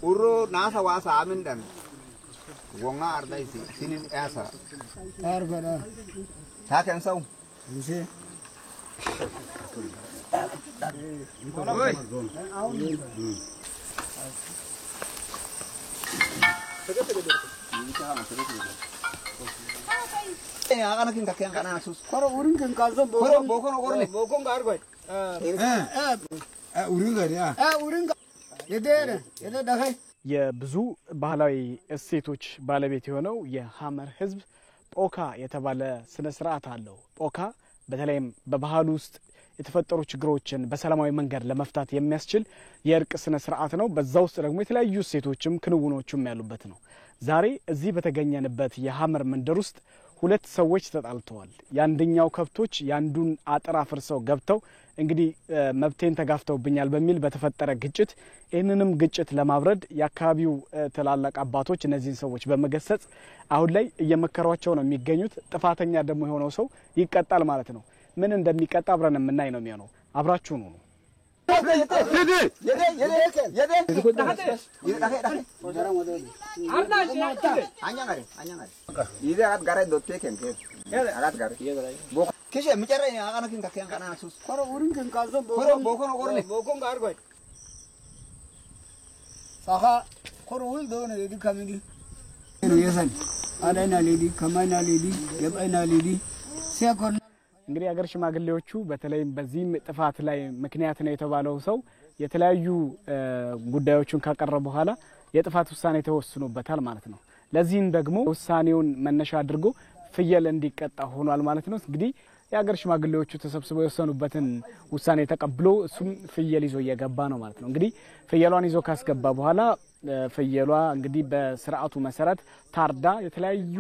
Uro nasa wasa amin dan wonga ardai sinin asa argana takan sau ise akan kin kakek kana sus koro urin kin kalso bokon orne bokon gargoy urin gari urin የደ ዳኸይ የብዙ ባህላዊ እሴቶች ባለቤት የሆነው የሐመር ህዝብ ጶካ የተባለ ስነ ስርዓት አለው ጶካ በተለይም በባህሉ ውስጥ የተፈጠሩ ችግሮችን በሰላማዊ መንገድ ለመፍታት የሚያስችል የእርቅ ስነ ስርዓት ነው በዛው ውስጥ ደግሞ የተለያዩ እሴቶችም ክንውኖችም ያሉበት ነው ዛሬ እዚህ በተገኘንበት የሐመር መንደር ውስጥ ሁለት ሰዎች ተጣልተዋል ያንደኛው ከብቶች ያንዱን አጥር አፍርሰው ገብተው እንግዲህ መብቴን ተጋፍተውብኛል በሚል በተፈጠረ ግጭት እነንም ግጭት ለማብረድ ያካባቢው ተላላቅ አባቶች እነዚህን ሰዎች በመገሰጽ አሁን ላይ እየመከሯቸው ነው የሚገኙት ጥፋተኛ ደግሞ የሆነው ሰው ይቀጣል ማለት ነው ምን እንደሚቀጣ አብረን የምናይ ነው የሚሆነው አብራችሁ ነው እንግዲህ አገር ሽማግሌዎቹ በተለይም በዚህ ጥፋት ላይ ምክንያት ነው የተባለው ሰው የተለያዩ ጉዳዮችን ካቀረበ በኋላ የጥፋት ውሳኔ ተወስኖበታል ማለት ነው ለዚህም ደግሞ ውሳኔውን መነሻ አድርጎ ፍየል እንዲቀጣ ሆኗል ማለት ነው እንግዲህ የአገር ሽማግሌዎቹ ተሰብስበው የወሰኑበትን ውሳኔ ተቀብሎ እሱም ፍየል ይዞ እየገባ ነው ማለት ነው እንግዲህ ፍየሏን ይዞ ካስገባ በኋላ ፍየሏ እንግዲህ በስርዓቱ መሰረት ታርዳ የተለያዩ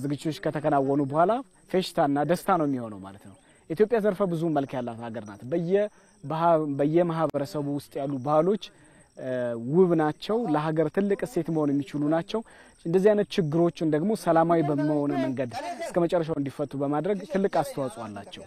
ዝግጅቶች ከተከናወኑ በኋላ ፌሽታና ደስታ ነው የሚሆነው ማለት ነው ኢትዮጵያ ዘርፈ ብዙ መልክ ያላት ሀገር ናት በየማህበረሰቡ ውስጥ ያሉ ባህሎች ውብ ናቸው ለሀገር ትልቅ እሴት መሆን የሚችሉ ናቸው እንደዚህ አይነት ችግሮችን ደግሞ ሰላማዊ በመሆነ መንገድ እስከመጨረሻው እንዲፈቱ በማድረግ ትልቅ አስተዋጽኦ አላቸው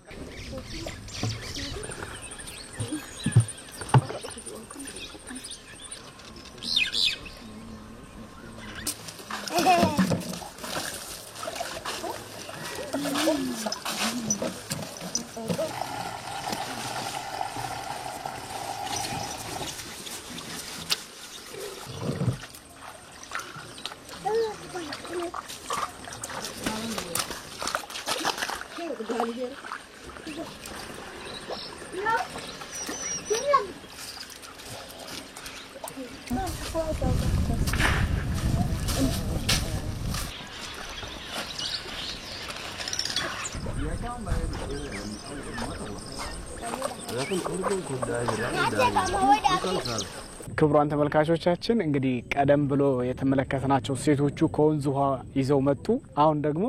ክቡራን ተመልካቾቻችን እንግዲህ ቀደም ብሎ የተመለከተናቸው ሴቶቹ ከወንዝ ውሃ ይዘው መጡ አሁን ደግሞ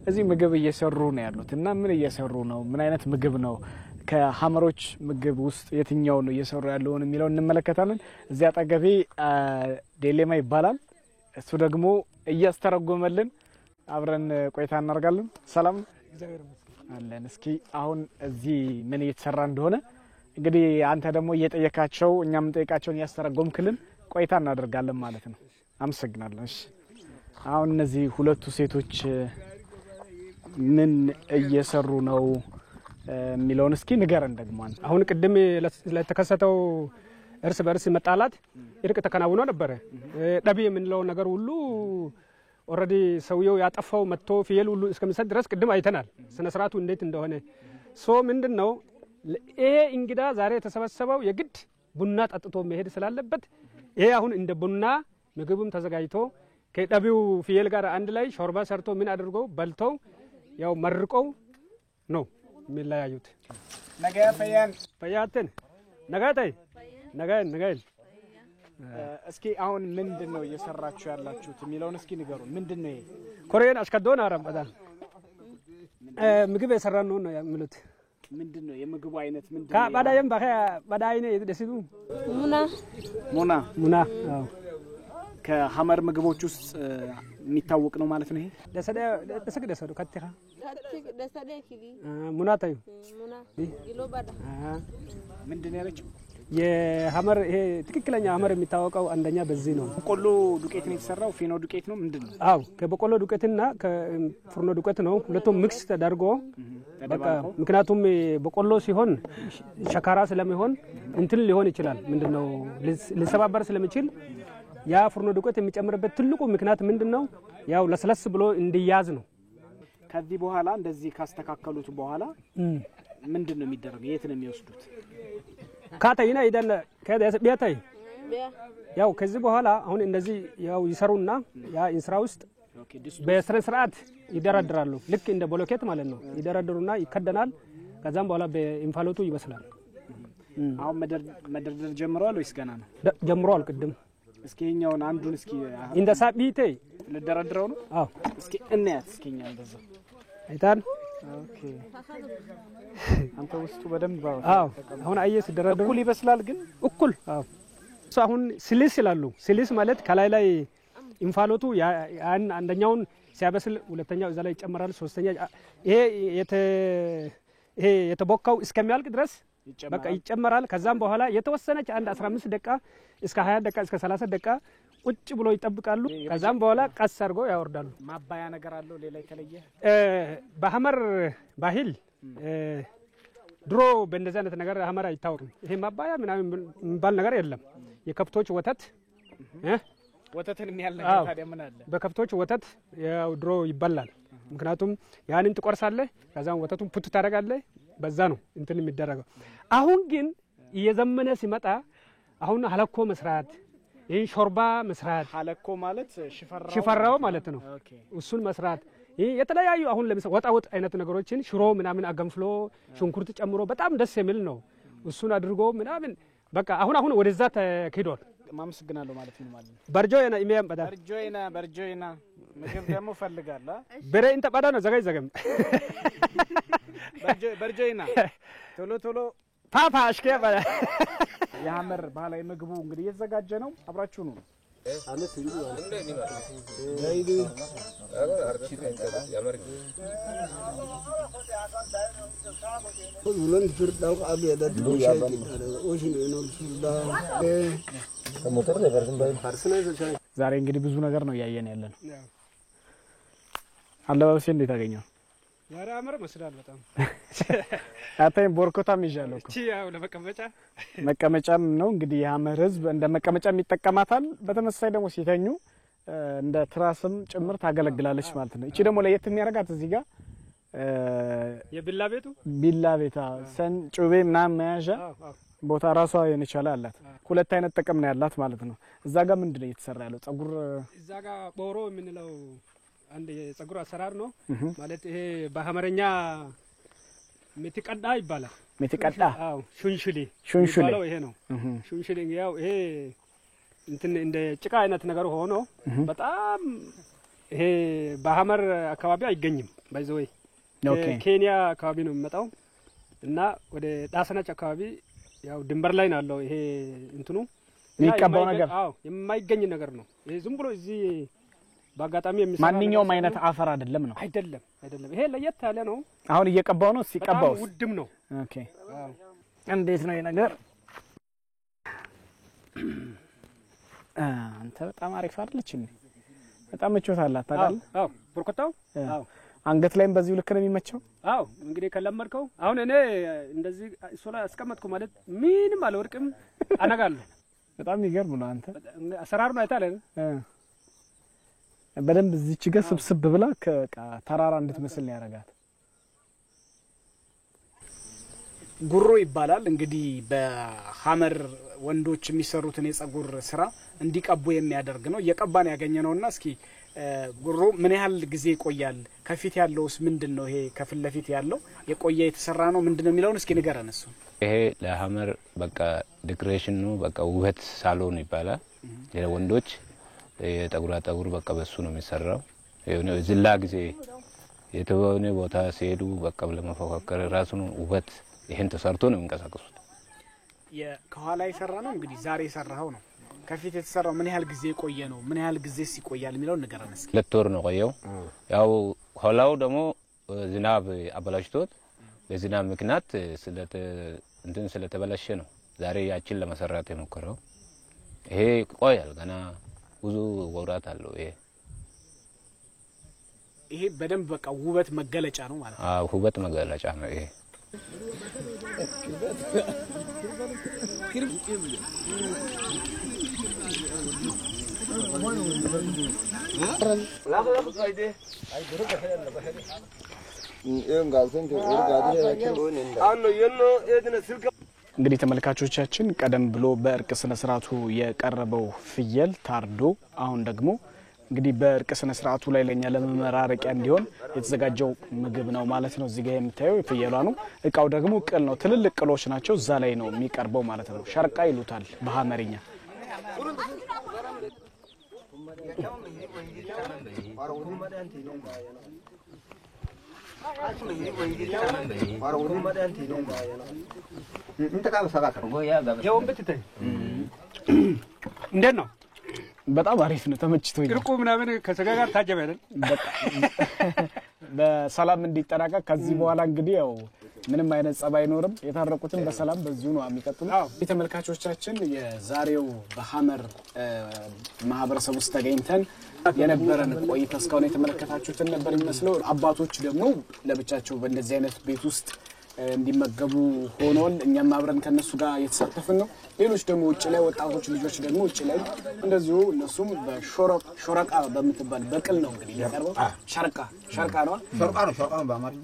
እዚህ ምግብ እየሰሩ ነው ያሉትና ምን እየሰሩ ነው ምን አይነት ምግብ ነው ከሐመሮች ምግብ ውስጥ የትኛው ነው እየሰሩ ያለውን የሚለው እንመለከታለን እዚህ አጠገቤ ዴሌማ ይባላል እሱ ደግሞ እያስተረጎመልን አብረን ቆይታ እናደርጋለን ሰላም አለን እስኪ አሁን እዚህ ምን እየተሰራ እንደሆነ እንግዲህ አንተ ደግሞ እየጠየካቸው እኛም ጠይቃቸውን ያስተረጎምክልን ቆይታ እናደርጋለን ማለት ነው አመሰግናለሁ እሺ አሁን እነዚህ ሁለቱ ሴቶች ምን እየሰሩ ነው የሚለውን እስኪ ንገረን ደግሞ አንተ አሁን ቅድም ለተከሰተው እርስ በርስ መጣላት እርቅ ተከናውኖ ነበር ዳቢ የምንለው ነገር ሁሉ ኦሬዲ ሰውየው ያጠፋው መጥቶ ፍየል ሁሉ እስከሚሰጥ ድረስ ቅድም አይተናል ስነ ስርዓቱ እንዴት እንደሆነ ሶ ምንድነው ይሄ እንግዳ ዛሬ ተሰበሰበው የግድ ቡና ጠጥቶ መሄድ ስላለበት ይሄ አሁን እንደ ቡና ምግብም ተዘጋጅቶ ከዳቢው ፍየል ጋር አንድ ላይ ሾርባ ሰርቶ ምን አድርጎ በልተው ያው መርቀው ነው ሚላያዩት ነገ ፈያትን ነጋታይ ነጋል እስኪ አሁን ምንድነው እየሰራችሁ ያላችሁት የሚለውን እስኪ ንገሩን ምንድነው ኮሪያን አሽከዶን አረም በጣም ምግብ የሰራን ነው የሚሉት ምንድነው የምግቡ አይነት ምንድነው? ከባዳየም ባዳይኔ ደስዱ ሙና አዎ ከሐመር ምግቦች ውስጥ የሚታወቅ ነው ማለት ነው። ይሄ ደሰደ ከተካ ሙናታዩ ይሎባዳ ምንድነው ያለችው? የሐመር ይሄ ትክክለኛ ሐመር የሚታወቀው አንደኛ በዚህ ነው። በቆሎ ዱቄት ነው የተሰራው። ፊኖ ዱቄት ነው ምንድነው? አዎ ከበቆሎ ዱቄትና ከፍርኖ ዱቄት ነው ሁለቱም ሚክስ ተደርጎ በቃ ምክንያቱም በቆሎ ሲሆን ሸካራ ስለሚሆን እንትን ሊሆን ይችላል ምንድነው ሊሰባበር ስለሚችል ያ ፍርኖ ዱቄት የሚጨምርበት ትልቁ ምክንያት ምንድነው? ያው ለስለስ ብሎ እንዲያዝ ነው። ከዚህ በኋላ እንደዚህ ካስተካከሉት በኋላ ምንድነው የሚደረገው? የት ነው የሚወስዱት? ካታይና ይደለ ከቤታይ ያው ከዚህ በኋላ አሁን እንደዚህ ያው ይሰሩና ያ ኢንስራ ውስጥ በስነ ስርዓት ይደረድራሉ። ልክ እንደ ቦሎኬት ማለት ነው። ይደረድሩና ይከደናል። ከዛም በኋላ በኢንፋሎቱ ይበስላል። አሁን መደርደር ጀምረዋል ወይስ ገና ነው? ጀምረዋል ቅድም። እስኪ እኛውን አንዱን እስኪ እንደ ሳቢቴ ልደረድረው ነው? አዎ እስኪ እንያት እስኪኛ እንደዛ አይታን ኦኬ አንተ ውስጡ በደንብ አዎ አሁን አየስ ደረደሩ እኩል ይበስላል ግን እኩል አዎ አሁን ስሊስ ይላሉ። ስሊስ ማለት ከላይ ላይ ኢንፋሎቱ ያን አንደኛውን ሲያበስል ሁለተኛው እዛ ላይ ይጨመራል። ሶስተኛ ይሄ የተቦካው እስከሚያልቅ ድረስ በቃ ይጨመራል። ከዛም በኋላ የተወሰነች አንድ 15 ደቂቃ እስከ 20 ደቂቃ እስከ 30 ደቂቃ ቁጭ ብሎ ይጠብቃሉ። ከዛም በኋላ ቀስ አድርገው ያወርዳሉ። ማባያ ነገር አለው ሌላ የተለየ? በሐመር ባህል ድሮ በእንደዚህ አይነት ነገር ሐመር አይታወቅም። ይሄ ማባያ ምናምን የሚባል ነገር የለም። የከብቶች ወተት ወተትን የሚያል ነገር ታዲያ ምን አለ? በከብቶች ወተት ያው ድሮ ይበላል። ምክንያቱም ያንን ትቆርሳለህ፣ ከዛም ወተቱን ፑት ታደርጋለህ። በዛ ነው እንትን የሚደረገው። አሁን ግን እየዘመነ ሲመጣ አሁን ሀለኮ መስራት ይሄ ሾርባ መስራት ሀለኮ ማለት ሽፈራው ማለት ነው። እሱን መስራት ይሄ የተለያዩ አሁን ለምሳሌ ወጣወጥ አይነት ነገሮችን ሽሮ ምናምን አገንፍሎ ሽንኩርት ጨምሮ በጣም ደስ የሚል ነው። እሱን አድርጎ ምናምን በቃ አሁን ወደዛ ተኪዷል። ማመስግናለሁ ማለት ነው ማለት ነው። በርጆይና ኢሜም በዳ በርጆይና ምግብ ደግሞ ፈልጋላ በሬ እንተ ባዳ ነው ዘገም በርጆይና ቶሎ ፓፓ አሽከ ባዳ የሐመር ባህላዊ ምግቡ እንግዲህ እየተዘጋጀ ነው። አብራችሁ ነው አለስ እንዴ ያይዱ ሁሉን ፍርዳው አብያዳ ዱሻይ ኦሽን ነው ፍርዳ ከሞተር ነገር ግን ባይፋርስና ዛሬ እንግዲህ ብዙ ነገር ነው ያያየን ያለን። አለባበሴ እንዴት አገኘው? ዛሬ አመረ መስላል በጣም አታይም ቦርኮታም ይዣለሁ እኮ ያው መቀመጫም ነው እንግዲህ የሐመር ህዝብ እንደ መቀመጫም ይጠቀማታል። በተመሳሳይ ደግሞ ሲተኙ እንደ ትራስም ጭምር ታገለግላለች ማለት ነው። እቺ ደግሞ ለየት የሚያረጋት እዚህ ጋር ቢላ ቤታ ሰን ጩቤ ምናምን መያዣ ቦታ ራሷ የነቻለ አላት። ሁለት አይነት ጥቅም ነው ያላት ማለት ነው። እዛ ጋር ምንድነው እየተሰራ ያለው? ጸጉር እዛ ጋር ቦሮ የምንለው አንድ የጸጉር አሰራር ነው ማለት ይሄ በሐመረኛ ሜትቀዳ ይባላል። ሜትቀዳ አዎ ሹንሹሊ ባለው ይሄ ነው። ሹንሹሊ ያው ይሄ እንትን እንደ ጭቃ አይነት ነገር ሆኖ በጣም ይሄ በሐመር አካባቢ አይገኝም። ባይዘይ ኬንያ አካባቢ ነው የሚመጣው እና ወደ ዳሰናች አካባቢ ያው ድንበር ላይ ነው ያለው። ይሄ እንትኑ የሚቀባው ነገር አዎ የማይገኝ ነገር ነው። ይሄ ዝም ብሎ እዚህ ባጋጣሚ የሚሰራ ማንኛውም አይነት አፈር አይደለም ነው? አይደለም። ይሄ ለየት ያለ ነው። አሁን እየቀባው ነው። ሲቀባው ውድም ነው። ኦኬ እንዴት ነው ነገር? አንተ በጣም አሪፍ አይደለች እንዴ? በጣም ምቾት አላት አይደል? አዎ ቦርኮታው አዎ አንገት ላይም በዚሁ ልክ ነው የሚመቸው። አዎ እንግዲህ ከለመድከው አሁን እኔ እንደዚህ ሶላ አስቀመጥኩ ማለት ምንም አልወርቅም አነጋለሁ። በጣም ይገርም ነው። አንተ አሰራር ነው አይታለ በደንብ እዚች ጋር ስብስብ ብላ ተራራ እንድትመስል ነው ያረጋት። ጉሮ ይባላል እንግዲህ በሐመር ወንዶች የሚሰሩትን የጸጉር ስራ እንዲቀቡ የሚያደርግ ነው። እየቀባን ያገኘነውና እስኪ ጉሮ ምን ያህል ጊዜ ይቆያል? ከፊት ያለውስ ምንድነው? ይሄ ከፊት ለፊት ያለው የቆየ የተሰራ ነው ምንድነው የሚለውን እስኪ ንገረን። እሱ ይሄ ለሐመር በቃ ዴኮሬሽን ነው። በቃ ውበት ሳሎን ይባላል። የወንዶች የጠጉራ ጠጉር በቃ በሱ ነው የሚሰራው። ዝላ ጊዜ የተወነ ቦታ ሲሄዱ በቃ ለመፎካከር ራሱን ውበት ይሄን ተሰርቶ ነው የሚንቀሳቀሱት። ከኋላ ይሰራ ነው እንግዲህ ዛሬ ይሰራው ነው ከፊት የተሰራው ምን ያህል ጊዜ ቆየ ነው ምን ያህል ጊዜ ሲቆያል የሚለው ንገረን እስኪ። 2 ወር ነው ቆየው። ያው ኋላው ደግሞ ዝናብ አበላሽቶት በዝናብ ምክንያት ስለተበላሸ ነው ዛሬ ያችን ለመሰራት የሞከረው። ይሄ ቆያል ገና ብዙ ወራት አለው። ይሄ በደንብ በቃ ውበት መገለጫ ነው ማለት ነው። ውበት መገለጫ ነው ይሄ። እንግዲህ ተመልካቾቻችን ቀደም ብሎ በእርቅ ስነ ስርዓቱ የቀረበው ፍየል ታርዶ አሁን ደግሞ እንግዲህ በእርቅ ስነ ስርዓቱ ላይ ለኛ ለመመራረቂያ እንዲሆን የተዘጋጀው ምግብ ነው ማለት ነው። እዚህ ጋር የምታየው ፍየሏ ነው። እቃው ደግሞ ቅል ነው። ትልልቅ ቅሎች ናቸው። እዛ ላይ ነው የሚቀርበው ማለት ነው። ሸርቃ ይሉታል በሐመርኛ። እንዴት ነው? በጣም አሪፍ ነው። ተመችቶኝ እርቁ ምናምን ከስጋ ጋር ታጀበ አይደል? በሰላም እንዲጠናቀቅ ከዚህ በኋላ እንግዲህ ያው ምንም አይነት ጸባይ አይኖርም። የታረቁትን በሰላም በዚሁ ነው የሚቀጥሉት። ተመልካቾቻችን የዛሬው በሐመር ማህበረሰብ ውስጥ ተገኝተን የነበረን ቆይታ እስካሁን የተመለከታችሁትን ነበር የሚመስለው። አባቶች ደግሞ ለብቻቸው በእንደዚህ አይነት ቤት ውስጥ እንዲመገቡ ሆኖል። እኛም አብረን ከነሱ ጋር የተሳተፍን ነው። ሌሎች ደግሞ ውጭ ላይ ወጣቶች ልጆች ደግሞ ውጭ ላይ እንደዚሁ እነሱም በሾረቃ በምትባል በቅል ነው እንግዲህ ያቀርበው። ሸርቃ ነው በአማርኛ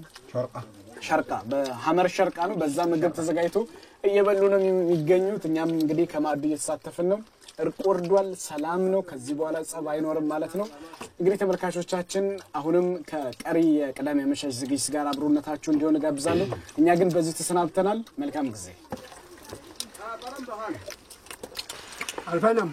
ሸርቃ በሐመር ሸርቃ ነው። በዛ ምግብ ተዘጋጅቶ እየበሉ ነው የሚገኙት። እኛም እንግዲህ ከማዕዱ እየተሳተፍን ነው። እርቅ ወርዷል። ሰላም ነው። ከዚህ በኋላ ጸብ አይኖርም ማለት ነው። እንግዲህ ተመልካቾቻችን አሁንም ከቀሪ የቅዳሜ ምሽት ዝግጅት ጋር አብሮነታችሁ እንዲሆን ጋብዛለሁ። እኛ ግን በዚህ ተሰናብተናል። መልካም ጊዜ። አልፈናም